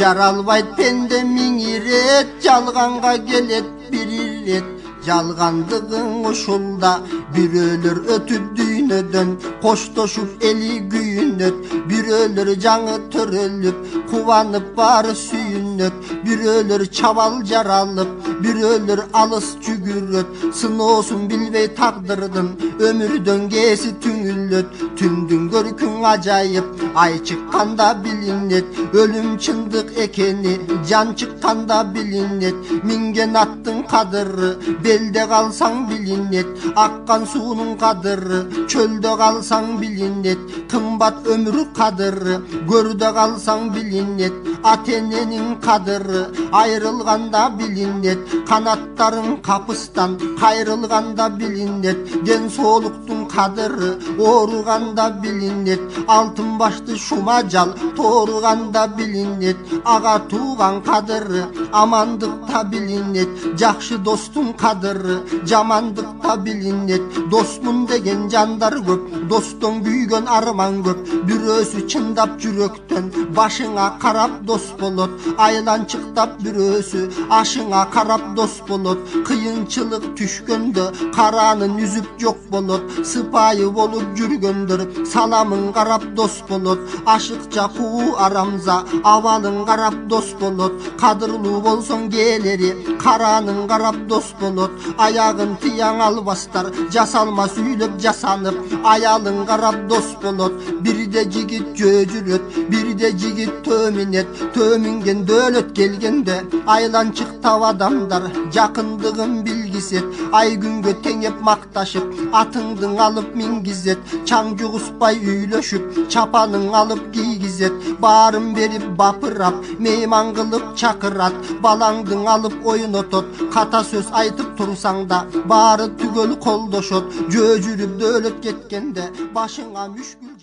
жаралбайт пенде миң ирет, жалганга келет бир ирет. Жалгандыгың ушулда бирөөлөр өтүп дүйнөдөн, коштошуп эли күйүнөт. Бирөөлөр жаңы төрөлүп, кубанып баары сүйүнөт. Бирөөлөр чабал жаралып, бирөөлөр алыс жүгүрөт. Сыноосун билбей тагдырдын, өмүрдөн кээси түңүлөт. Түндүн көркүң ажайып, ай чыкканда билинет. Өлүм чындык экени, жан чыкканда билинет. Минген аттын кадыры, белде калсаң билинет. Аккан суунун кадыры, чөлдө калсаң билинет. Кымбат өмүр кадыры, көрдө калсаң билинет. Ата эненин кадыры, айрылганда билинет. Канаттарың капыстан кайрылганда билинет. Ден соолуктун кадыры, ооруганда билинет. Алтын башты шумажал, тооруганда билинет. Ага тууган кадыры, амандыкта билинет. Жакшы достун кадыры, жамандыкта билинет. Досмун деген жандар көп, достон күйгөн арман көп. Бирөөсү чындап жүрөктөн, башыңа карап дос болот. Айланчыктап бирөөсү, ашыңа карап дос болот. Кыйынчылык түшкөндө, каранын үзүп жок болот. Сыпайы болуп жүргөндөр, саламын карап дос болот. Ашыкча куу арамза, абалын карап дос болот. Кадырлуу болсоң келери, каранын карап дос болот. Аягын тыяң албастар, жасалмас үйлөп жасанып, аялын карап дос болот. Бирде жигит жөөжүрөт, бирде жигит төмүнет. Төмүнген дөөлөт келгенде, айланчыктап адамдар жакындыгын билгизет. Ай күнгө теңеп макташып, атыңдын алып мингизет. Чаң жугуспай үйлөшүп, чапаның алып кийгизет. Баарын берип бапырап, мейман кылып чакырат. Балаңдын алып ойнотот, ката сөз айтып турсаң да, баары түгөл колдошот. Жөө жүрүп дөөлөт кеткенде, башыңа мүшкүл